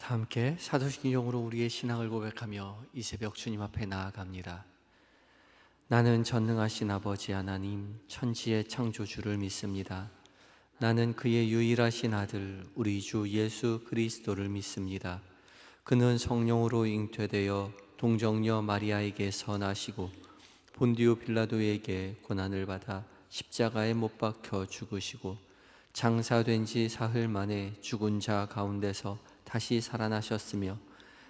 다 함께 사도신경으로 우리의 신앙을 고백하며 이 새벽 주님 앞에 나아갑니다. 나는 전능하신 아버지 하나님 천지의 창조주를 믿습니다. 나는 그의 유일하신 아들 우리 주 예수 그리스도를 믿습니다. 그는 성령으로 잉태되어 동정녀 마리아에게서 나시고 본디오 빌라도에게 고난을 받아 십자가에 못 박혀 죽으시고 장사된 지 사흘 만에 죽은 자 가운데서 다시 살아나셨으며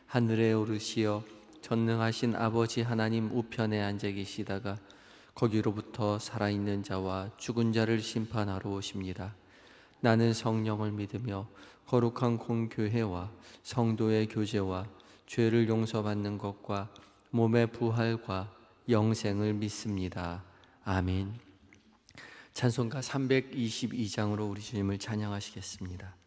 하늘에 오르시어 전능하신 아버지 하나님 우편에 앉아 계시다가 거기로부터 살아있는 자와 죽은 자를 심판하러 오십니다. 나는 성령을 믿으며 거룩한 공교회와 성도의 교제와 죄를 용서받는 것과 몸의 부활과 영생을 믿습니다. 아멘. 찬송가 322장으로 우리 주님을 찬양하시겠습니다.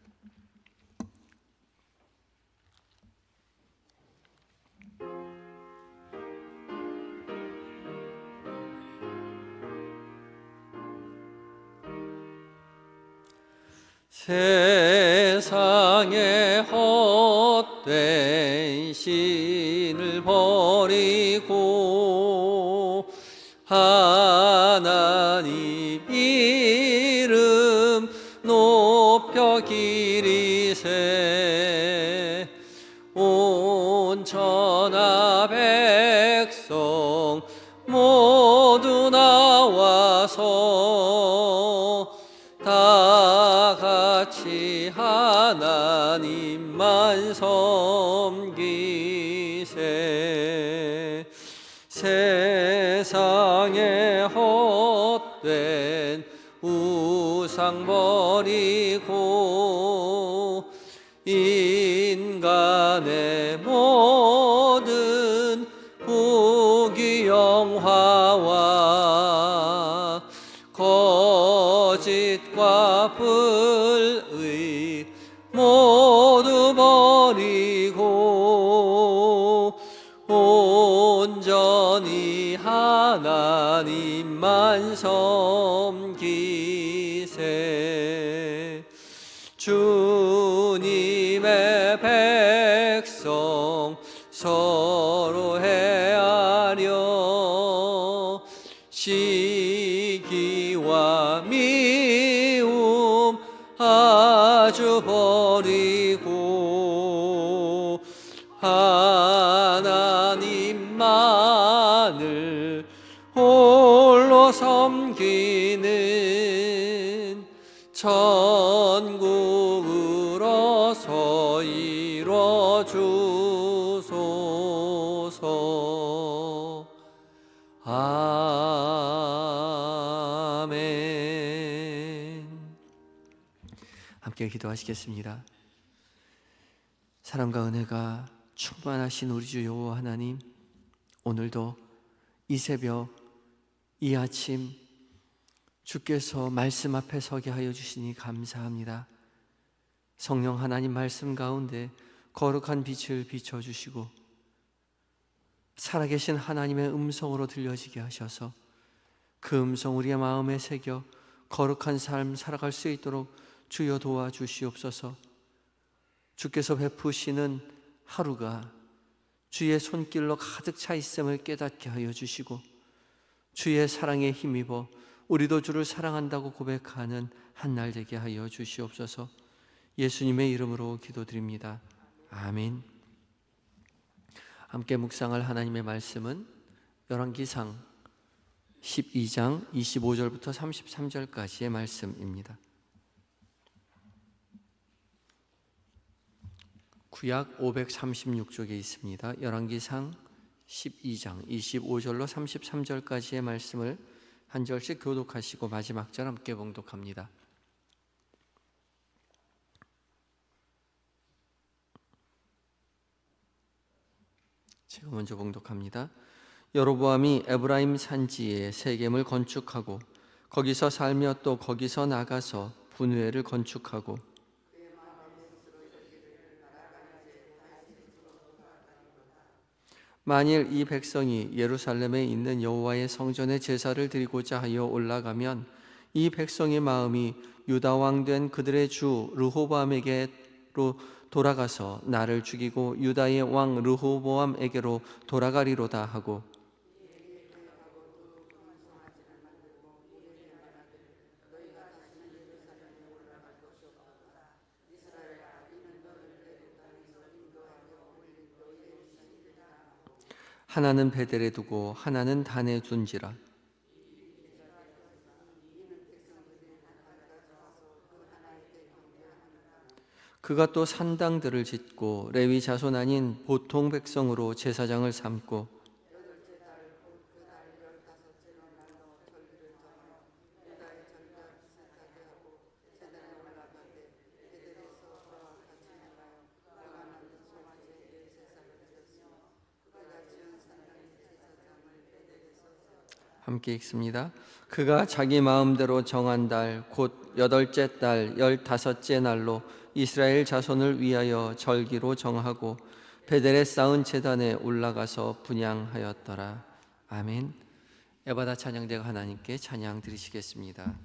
세상에 헛된 신을 버리고 하나님 이름 높여 기리세. 온 천하 백성 모두 나와서 다 같이 하나님만 섬기세. 세상에 헛된 우상 버리고 인간의 모든 부귀영화와 거짓과 불의 모두 버리고 온전히 하나님만 섬기세. 주님의 백성 서로 헤아려 시기와 미움 아주 버리고 하나님만을 홀로 섬기는 천국으로서 이뤄주소서. 아멘. 함께 기도하시겠습니다. 사랑과 은혜가 충만하신 우리 주 여호와 하나님, 오늘도 이 새벽 이 아침 주께서 말씀 앞에 서게 하여 주시니 감사합니다. 성령 하나님 말씀 가운데 거룩한 빛을 비춰주시고 살아계신 하나님의 음성으로 들려지게 하셔서 그 음성 우리의 마음에 새겨 거룩한 삶 살아갈 수 있도록 주여 도와주시옵소서. 주께서 베푸시는 하루가 주의 손길로 가득 차 있음을 깨닫게 하여 주시고 주의 사랑에 힘입어 우리도 주를 사랑한다고 고백하는 한 날 되게 하여 주시옵소서. 예수님의 이름으로 기도드립니다. 아멘. 함께 묵상할 하나님의 말씀은 열왕기상 12장 25절부터 33절까지의 말씀입니다. 구약 536쪽에 있습니다. 열왕기상 12장 25절로 33절까지의 말씀을 한 절씩 교독하시고 마지막 절 함께 봉독합니다. 제가 먼저 봉독합니다. 여로보암이 에브라임 산지에 세겜을 건축하고 거기서 살며 또 거기서 나가서 분회를 건축하고 만일 이 백성이 예루살렘에 있는 여호와의 성전에 제사를 드리고자 하여 올라가면 이 백성의 마음이 유다 왕 된 그들의 주 르호보암에게로 돌아가서 나를 죽이고 유다의 왕 르호보암에게로 돌아가리로다 하고 하나는 베델에 두고 하나는 단에 둔지라. 그가 또 산당들을 짓고 레위 자손 아닌 보통 백성으로 제사장을 삼고 함께 읽습니다. 그가 자기 마음대로 정한 달 곧 8째 달 15째 날로 이스라엘 자손을 위하여 절기로 정하고 베델에 쌓은 제단에 올라가서 분향하였더라. 아멘. 에바다 찬양대가 하나님께 찬양 드리시겠습니다.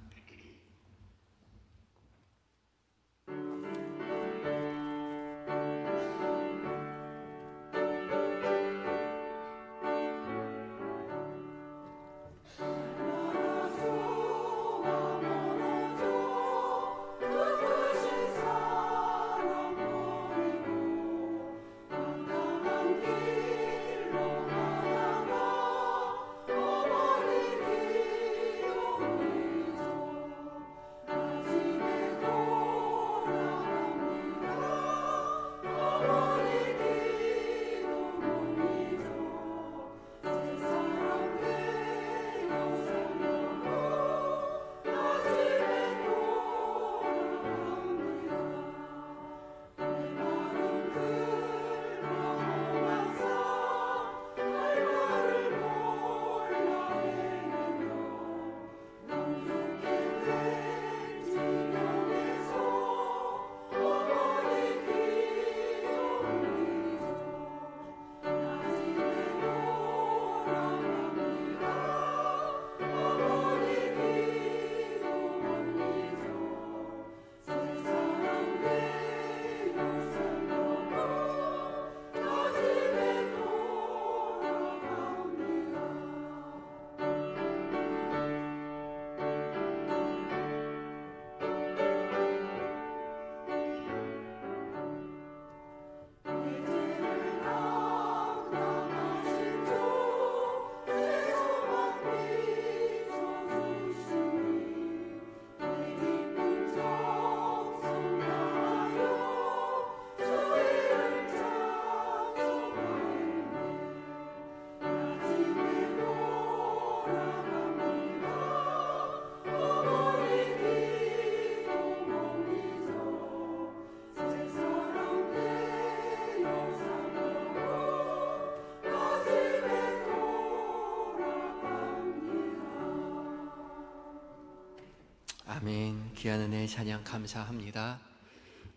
아멘. 귀한 은혜의 찬양 감사합니다.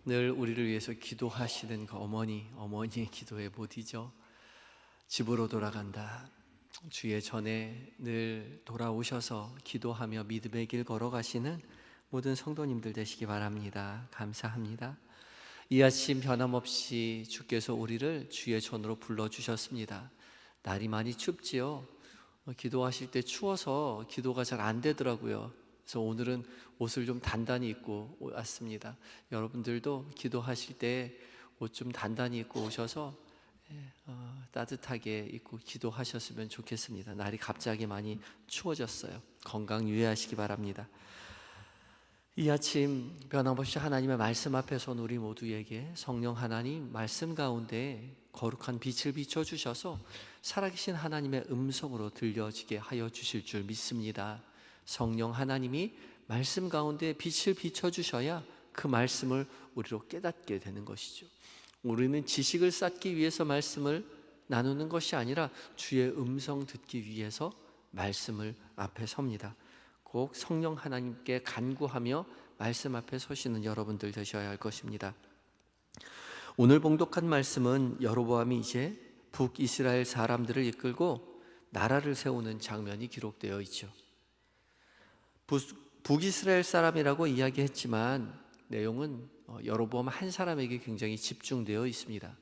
늘 우리를 위해서 기도하시는 그 어머니의 기도에 못 잊어 집으로 돌아간다. 주의 전에 늘 돌아오셔서 기도하며 믿음의 길 걸어가시는 모든 성도님들 되시기 바랍니다. 감사합니다. 이 아침 변함없이 주께서 우리를 주의 전으로 불러주셨습니다. 날이 많이 춥지요. 기도하실 때 추워서 기도가 잘 안 되더라고요. 그래서 오늘은 옷을 좀 단단히 입고 왔습니다. 여러분들도 기도하실 때 옷 좀 단단히 입고 오셔서 따뜻하게 입고 기도하셨으면 좋겠습니다. 날이 갑자기 많이 추워졌어요. 건강 유의하시기 바랍니다. 이 아침 변함없이 하나님의 말씀 앞에 선 우리 모두에게 성령 하나님 말씀 가운데 거룩한 빛을 비춰주셔서 살아계신 하나님의 음성으로 들려지게 하여 주실 줄 믿습니다. 성령 하나님이 말씀 가운데 빛을 비춰주셔야 그 말씀을 우리로 깨닫게 되는 것이죠. 우리는 지식을 쌓기 위해서 말씀을 나누는 것이 아니라 주의 음성 듣기 위해서 말씀을 앞에 섭니다. 꼭 성령 하나님께 간구하며 말씀 앞에 서시는 여러분들 되셔야 할 것입니다. 오늘 봉독한 말씀은 여로보암이 이제 북이스라엘 사람들을 이끌고 나라를 세우는 장면이 기록되어 있죠. 북이스라엘 사람이라고 이야기했지만 내용은 여로보암 한 사람에게 굉장히 집중되어 있습니다.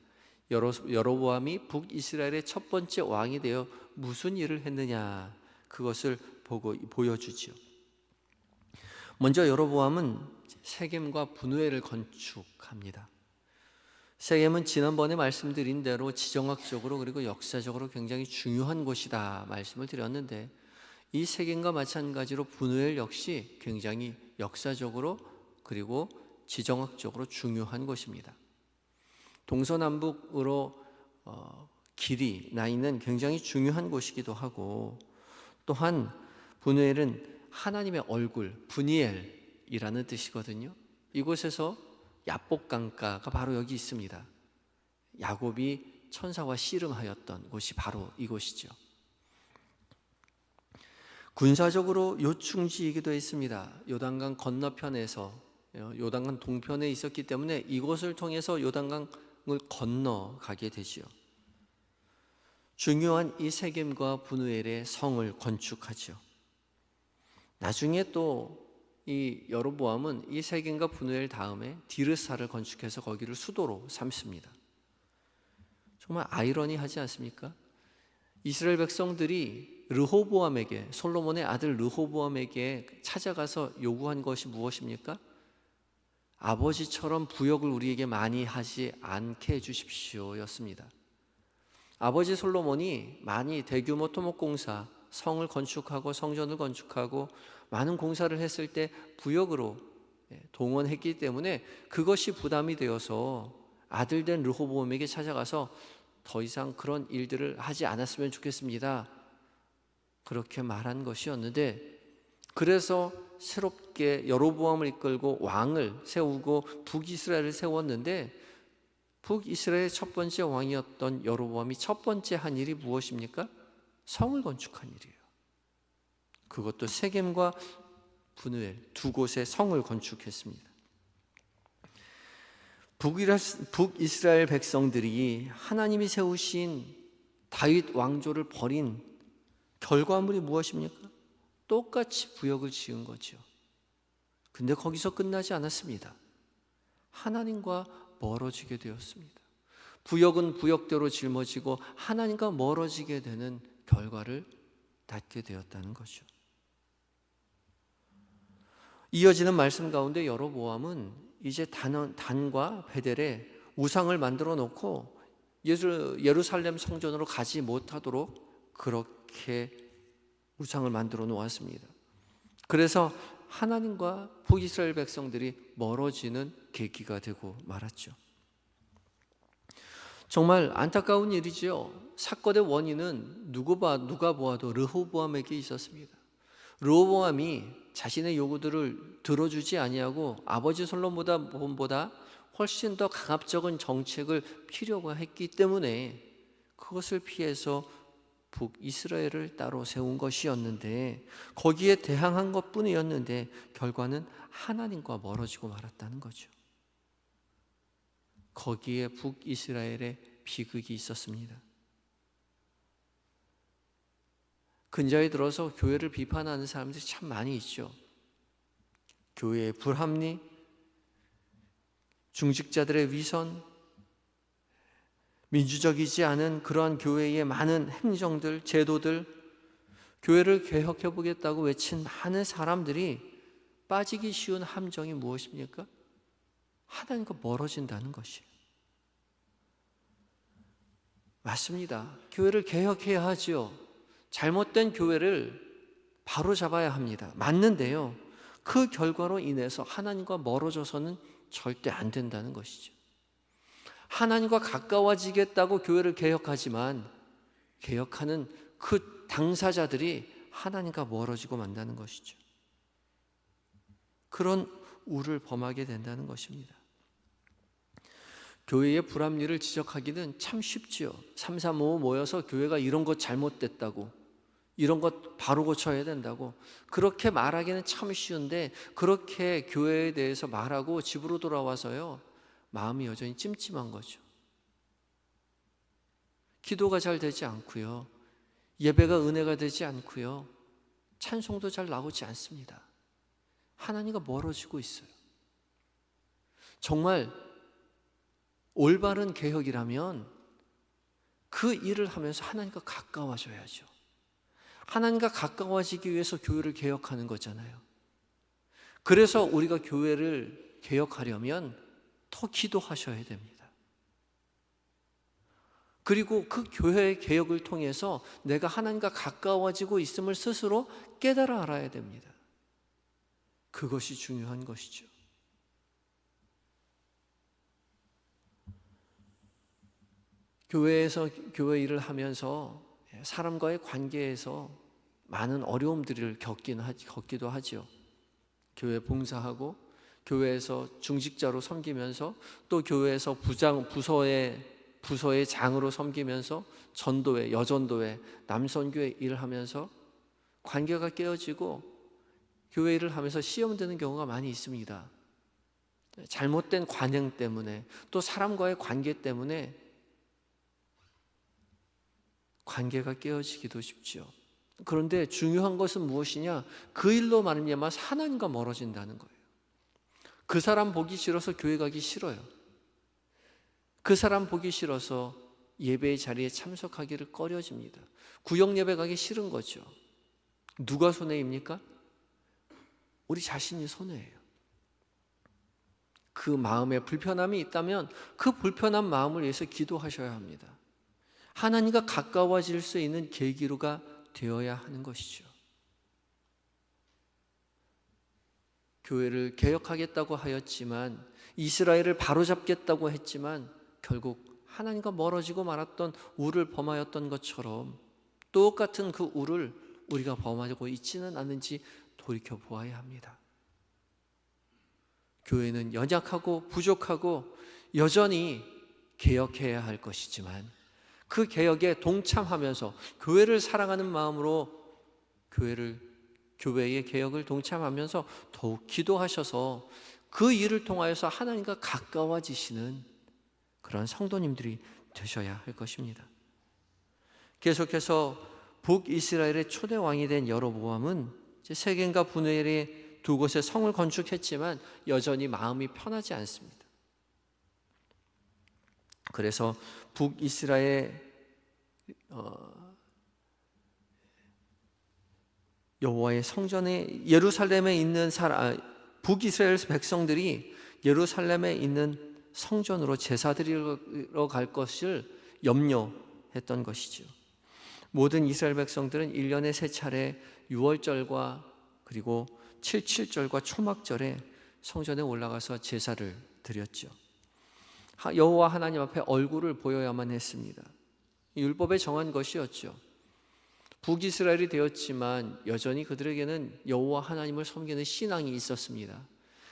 여로보암이 북이스라엘의 첫 번째 왕이 되어 무슨 일을 했느냐, 그것을 보여주지요. 먼저 여로보암은 세겜과 분우엘을 건축합니다. 세겜은 지난번에 말씀드린 대로 지정학적으로 그리고 역사적으로 굉장히 중요한 곳이다 말씀을 드렸는데, 이 세겜과 마찬가지로 분우엘 역시 굉장히 역사적으로 그리고 지정학적으로 중요한 곳입니다. 동서남북으로 길이 나 있는 굉장히 중요한 곳이기도 하고, 또한 분우엘은 하나님의 얼굴, 분이엘이라는 뜻이거든요. 이곳에서 야복강가가 바로 여기 있습니다. 야곱이 천사와 씨름하였던 곳이 바로 이곳이죠. 군사적으로 요충지이기도 했습니다. 요단강 건너편에서, 요단강 동편에 있었기 때문에 이곳을 통해서 요단강을 건너가게 되지요. 중요한 이 세겜과 분우엘의 성을 건축하죠. 나중에 또 이 여로보암은 이 세겜과 분우엘 다음에 디르사를 건축해서 거기를 수도로 삼습니다. 정말 아이러니하지 않습니까? 이스라엘 백성들이 르호보암에게, 솔로몬의 아들 르호보암에게 찾아가서 요구한 것이 무엇입니까? 아버지처럼 부역을 우리에게 많이 하지 않게 해주십시오 였습니다. 아버지 솔로몬이 많이 대규모 토목공사, 성을 건축하고 성전을 건축하고 많은 공사를 했을 때 부역으로 동원했기 때문에 그것이 부담이 되어서 아들 된 르호보암에게 찾아가서 더 이상 그런 일들을 하지 않았으면 좋겠습니다, 그렇게 말한 것이었는데, 그래서 새롭게 여로보암을 이끌고 왕을 세우고 북이스라엘을 세웠는데, 북이스라엘의 첫 번째 왕이었던 여로보암이 첫 번째 한 일이 무엇입니까? 성을 건축한 일이에요. 그것도 세겜과 분우엘 두 곳에 성을 건축했습니다. 북이스라엘 백성들이 하나님이 세우신 다윗 왕조를 버린 결과물이 무엇입니까? 똑같이 부역을 지은 거죠. 근데 거기서 끝나지 않았습니다. 하나님과 멀어지게 되었습니다. 부역은 부역대로 짊어지고 하나님과 멀어지게 되는 결과를 낳게 되었다는 거죠. 이어지는 말씀 가운데 여로보암은 이제 단과 베델에 우상을 만들어 놓고 예루살렘 성전으로 가지 못하도록 그렇게 우상을 만들어 놓았습니다. 그래서 하나님과 북이스라엘 백성들이 멀어지는 계기가 되고 말았죠. 정말 안타까운 일이죠. 사건의 원인은 누가 보아도 르호보암에게 있었습니다. 르호보암이 자신의 요구들을 들어주지 아니하고 아버지 솔로몬보다 훨씬 더 강압적인 정책을 필요가 했기 때문에 그것을 피해서 북이스라엘을 따로 세운 것이었는데, 거기에 대항한 것뿐이었는데 결과는 하나님과 멀어지고 말았다는 거죠. 거기에 북이스라엘의 비극이 있었습니다. 근자에 들어서 교회를 비판하는 사람들이 참 많이 있죠. 교회의 불합리, 중직자들의 위선, 민주적이지 않은 그러한 교회의 많은 행정들, 제도들, 교회를 개혁해 보겠다고 외친 많은 사람들이 빠지기 쉬운 함정이 무엇입니까? 하나님과 멀어진다는 것이에요. 맞습니다. 교회를 개혁해야 하지요. 잘못된 교회를 바로 잡아야 합니다. 맞는데요, 그 결과로 인해서 하나님과 멀어져서는 절대 안 된다는 것이죠. 하나님과 가까워지겠다고 교회를 개혁하지만 개혁하는 그 당사자들이 하나님과 멀어지고 만다는 것이죠. 그런 우를 범하게 된다는 것입니다. 교회의 불합리를 지적하기는 참 쉽지요. 3, 3, 5 모여서 교회가 이런 것 잘못됐다고, 이런 것 바로 고쳐야 된다고 그렇게 말하기는 참 쉬운데, 그렇게 교회에 대해서 말하고 집으로 돌아와서요, 마음이 여전히 찜찜한 거죠. 기도가 잘 되지 않고요, 예배가 은혜가 되지 않고요, 찬송도 잘 나오지 않습니다. 하나님과 멀어지고 있어요. 정말 올바른 개혁이라면 그 일을 하면서 하나님과 가까워져야죠. 하나님과 가까워지기 위해서 교회를 개혁하는 거잖아요. 그래서 우리가 교회를 개혁하려면 더 기도하셔야 됩니다. 그리고 그 교회의 개혁을 통해서 내가 하나님과 가까워지고 있음을 스스로 깨달아 알아야 됩니다. 그것이 중요한 것이죠. 교회에서 교회 일을 하면서 사람과의 관계에서 많은 어려움들을 겪기도 하지요. 교회 봉사하고 교회에서 중직자로 섬기면서 또 교회에서 부서의 장으로 섬기면서 전도회, 여전도회, 남선교회 일을 하면서 관계가 깨어지고 교회 일을 하면서 시험 드는 경우가 많이 있습니다. 잘못된 관행 때문에 또 사람과의 관계 때문에 관계가 깨어지기도 쉽죠. 그런데 중요한 것은 무엇이냐? 그 일로 말미암아 하나님과 멀어진다는 거예요. 그 사람 보기 싫어서 교회 가기 싫어요. 그 사람 보기 싫어서 예배의 자리에 참석하기를 꺼려집니다. 구역 예배 가기 싫은 거죠. 누가 손해입니까? 우리 자신이 손해예요. 그 마음에 불편함이 있다면 그 불편한 마음을 위해서 기도하셔야 합니다. 하나님과 가까워질 수 있는 계기로가 되어야 하는 것이죠. 교회를 개혁하겠다고 하였지만, 이스라엘을 바로잡겠다고 했지만 결국 하나님과 멀어지고 말았던 우를 범하였던 것처럼 똑같은 그 우를 우리가 범하고 있지는 않은지 돌이켜 보아야 합니다. 교회는 연약하고 부족하고 여전히 개혁해야 할 것이지만 그 개혁에 동참하면서 교회를 사랑하는 마음으로 교회의 개혁을 동참하면서 더욱 기도하셔서 그 일을 통하여서 하나님과 가까워지시는 그런 성도님들이 되셔야 할 것입니다. 계속해서 북이스라엘의 초대 왕이 된 여로보암은 세겜과 분회엘의 두 곳에 성을 건축했지만 여전히 마음이 편하지 않습니다. 그래서 북이스라엘 여호와의 성전에 예루살렘에 있는 북이스라엘 백성들이 예루살렘에 있는 성전으로 제사 드리러 갈 것을 염려했던 것이죠. 모든 이스라엘 백성들은 1년에 3차례 유월절과 그리고 77절과 초막절에 성전에 올라가서 제사를 드렸죠. 여호와 하나님 앞에 얼굴을 보여야만 했습니다. 율법에 정한 것이었죠. 북이스라엘이 되었지만 여전히 그들에게는 여호와 하나님을 섬기는 신앙이 있었습니다.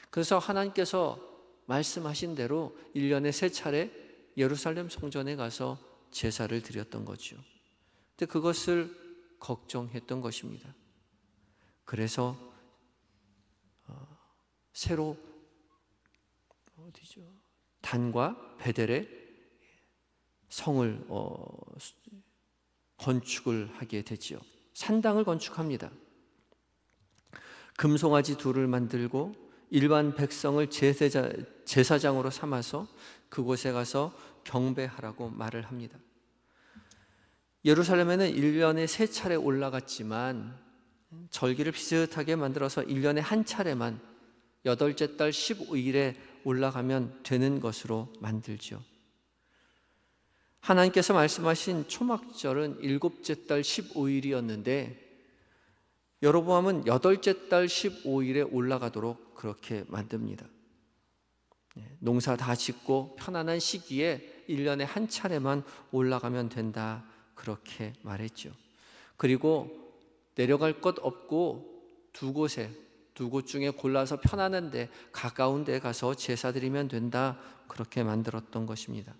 그래서 하나님께서 말씀하신 대로 1년에 3차례 예루살렘 성전에 가서 제사를 드렸던 거죠. 근데 그것을 걱정했던 것입니다. 그래서 새로 단과 베델에 성을 건축을 하게 되지요. 산당을 건축합니다. 금송아지 둘을 만들고 일반 백성을 제사장으로 삼아서 그곳에 가서 경배하라고 말을 합니다. 예루살렘에는 1년에 3차례 올라갔지만 절기를 비슷하게 만들어서 1년에 한 차례만 8째 달 15일에 올라가면 되는 것으로 만들죠. 하나님께서 말씀하신 초막절은 7째 달 15일이었는데 여로보암은 8째 달 15일에 올라가도록 그렇게 만듭니다. 농사 다 짓고 편안한 시기에 1년에 한 차례만 올라가면 된다, 그렇게 말했죠. 그리고 내려갈 것 없고 두 곳 중에 골라서 편안한 데, 가까운 데 가서 제사 드리면 된다, 그렇게 만들었던 것입니다.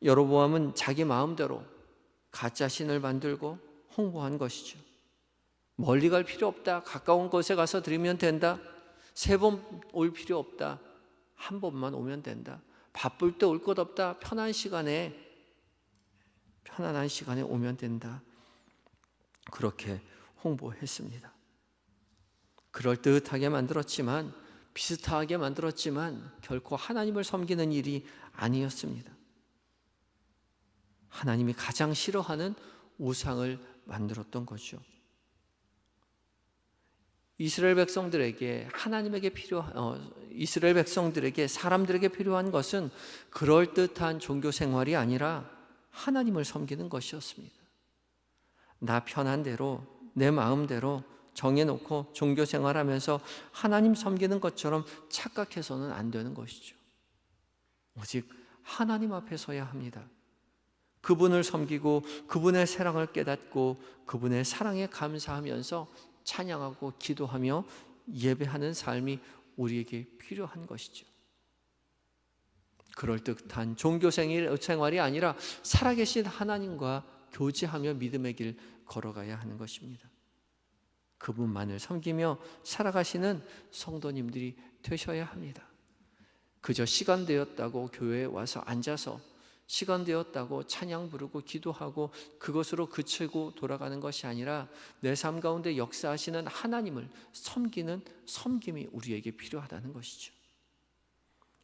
여로보암은 자기 마음대로 가짜 신을 만들고 홍보한 것이죠. 멀리 갈 필요 없다, 가까운 곳에 가서 드리면 된다, 3번 올 필요 없다, 한 번만 오면 된다, 바쁠 때 올 것 없다, 편안한 시간에 오면 된다, 그렇게 홍보했습니다. 그럴듯하게 만들었지만 비슷하게 만들었지만 결코 하나님을 섬기는 일이 아니었습니다. 하나님이 가장 싫어하는 우상을 만들었던 거죠. 이스라엘 백성들에게 사람들에게 필요한 것은 그럴듯한 종교 생활이 아니라 하나님을 섬기는 것이었습니다. 나 편한 대로 내 마음대로 정해놓고 종교 생활하면서 하나님 섬기는 것처럼 착각해서는 안 되는 것이죠. 오직 하나님 앞에 서야 합니다. 그분을 섬기고 그분의 사랑을 깨닫고 그분의 사랑에 감사하면서 찬양하고 기도하며 예배하는 삶이 우리에게 필요한 것이죠. 그럴듯한 종교 생활이 아니라 살아계신 하나님과 교제하며 믿음의 길 걸어가야 하는 것입니다. 그분만을 섬기며 살아가시는 성도님들이 되셔야 합니다. 그저 시간 되었다고 교회에 와서 앉아서 시간 되었다고 찬양 부르고 기도하고 그것으로 그치고 돌아가는 것이 아니라 내 삶 가운데 역사하시는 하나님을 섬기는 섬김이 우리에게 필요하다는 것이죠.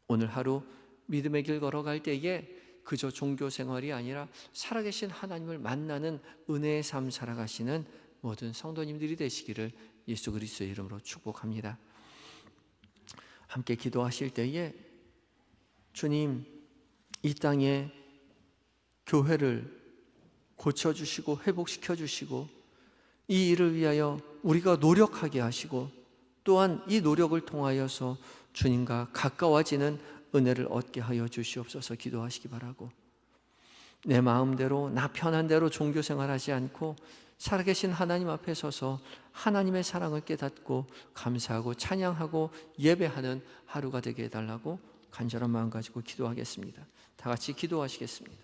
오늘 하루 믿음의 길 걸어갈 때에 그저 종교 생활이 아니라 살아계신 하나님을 만나는 은혜의 삶 살아가시는 모든 성도님들이 되시기를 예수 그리스도의 이름으로 축복합니다. 함께 기도하실 때에 주님, 이 땅에 교회를 고쳐주시고 회복시켜주시고 이 일을 위하여 우리가 노력하게 하시고 또한 이 노력을 통하여서 주님과 가까워지는 은혜를 얻게 하여 주시옵소서 기도하시기 바라고, 내 마음대로 나 편한 대로 종교 생활하지 않고 살아계신 하나님 앞에 서서 하나님의 사랑을 깨닫고 감사하고 찬양하고 예배하는 하루가 되게 해달라고 간절한 마음 가지고 기도하겠습니다. 다 같이 기도하시겠습니다.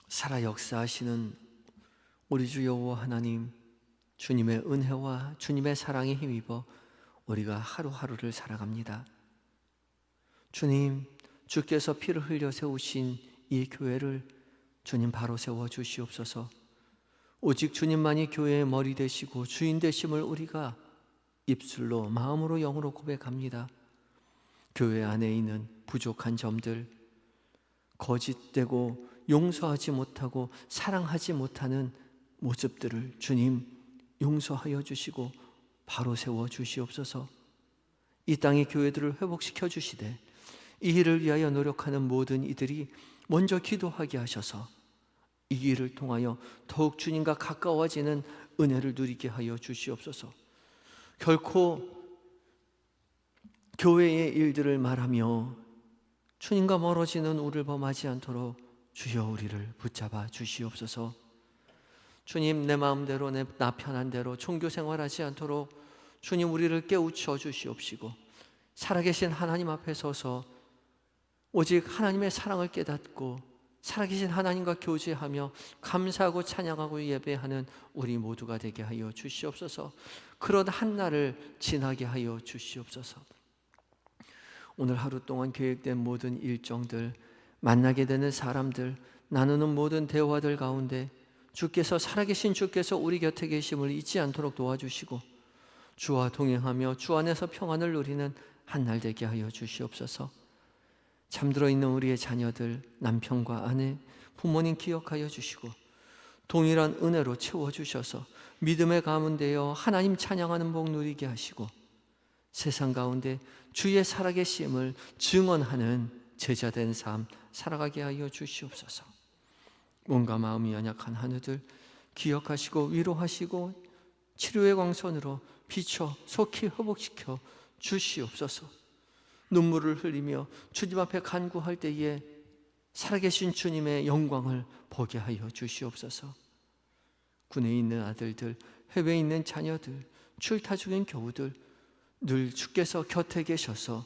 살아 역사하시는 우리 주 여호와 하나님, 주님의 은혜와 주님의 사랑에 힘입어 우리가 하루하루를 살아갑니다. 주님, 주께서 피를 흘려 세우신 이 교회를 주님 바로 세워 주시옵소서. 오직 주님만이 교회의 머리 되시고 주인 되심을 우리가 입술로 마음으로 영으로 고백합니다. 교회 안에 있는 부족한 점들, 거짓되고 용서하지 못하고 사랑하지 못하는 모습들을 주님 용서하여 주시고 바로 세워 주시옵소서. 이 땅의 교회들을 회복시켜 주시되 이 일을 위하여 노력하는 모든 이들이 먼저 기도하게 하셔서 이 일을 통하여 더욱 주님과 가까워지는 은혜를 누리게 하여 주시옵소서. 결코 교회의 일들을 말하며 주님과 멀어지는 우리를 범하지 않도록 주여 우리를 붙잡아 주시옵소서. 주님, 내 마음대로 나 편한 대로 종교 생활하지 않도록 주님 우리를 깨우쳐 주시옵시고 살아계신 하나님 앞에 서서 오직 하나님의 사랑을 깨닫고 살아계신 하나님과 교제하며 감사하고 찬양하고 예배하는 우리 모두가 되게 하여 주시옵소서. 그런 한날을 지나게 하여 주시옵소서. 오늘 하루 동안 계획된 모든 일정들, 만나게 되는 사람들, 나누는 모든 대화들 가운데 주께서 살아계신 주께서 우리 곁에 계심을 잊지 않도록 도와주시고 주와 동행하며 주 안에서 평안을 누리는 한날 되게 하여 주시옵소서. 잠들어 있는 우리의 자녀들, 남편과 아내, 부모님 기억하여 주시고 동일한 은혜로 채워주셔서 믿음의 가문되어 하나님 찬양하는 복 누리게 하시고 세상 가운데 주의 살아계심을 증언하는 제자된 삶 살아가게 하여 주시옵소서. 몸과 마음이 연약한 하느들 기억하시고 위로하시고 치료의 광선으로 비춰 속히 회복시켜 주시옵소서. 눈물을 흘리며 주님 앞에 간구할 때에 살아계신 주님의 영광을 보게 하여 주시옵소서. 군에 있는 아들들, 해외에 있는 자녀들, 출타 중인 교우들, 늘 주께서 곁에 계셔서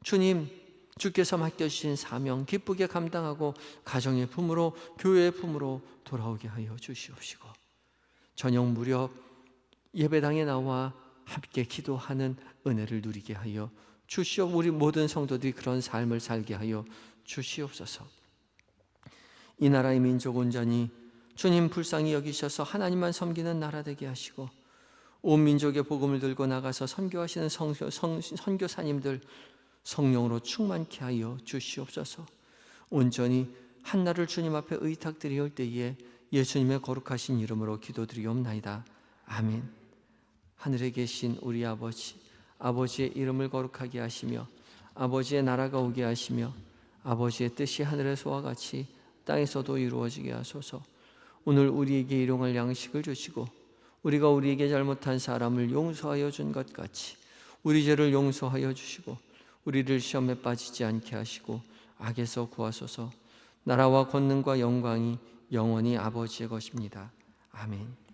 주님, 주께서 맡겨주신 사명 기쁘게 감당하고 가정의 품으로, 교회의 품으로 돌아오게 하여 주시옵시고, 저녁 무렵 예배당에 나와 함께 기도하는 은혜를 누리게 하여 주시옵. 우리 모든 성도들이 그런 삶을 살게 하여 주시옵소서. 이 나라의 민족 온전히 주님 불쌍히 여기셔서 하나님만 섬기는 나라 되게 하시고, 온 민족의 복음을 들고 나가서 선교하시는 선교사님들 성령으로 충만케 하여 주시옵소서. 온전히 한나를 주님 앞에 의탁드리올 때에 예수님의 거룩하신 이름으로 기도드리옵나이다. 아멘. 하늘에 계신 우리 아버지, 아버지의 이름을 거룩하게 하시며 아버지의 나라가 오게 하시며 아버지의 뜻이 하늘에서와 같이 땅에서도 이루어지게 하소서. 오늘 우리에게 일용할 양식을 주시고 우리가 우리에게 잘못한 사람을 용서하여 준 것 같이 우리 죄를 용서하여 주시고 우리를 시험에 빠지지 않게 하시고 악에서 구하소서. 나라와 권능과 영광이 영원히 아버지의 것입니다. 아멘.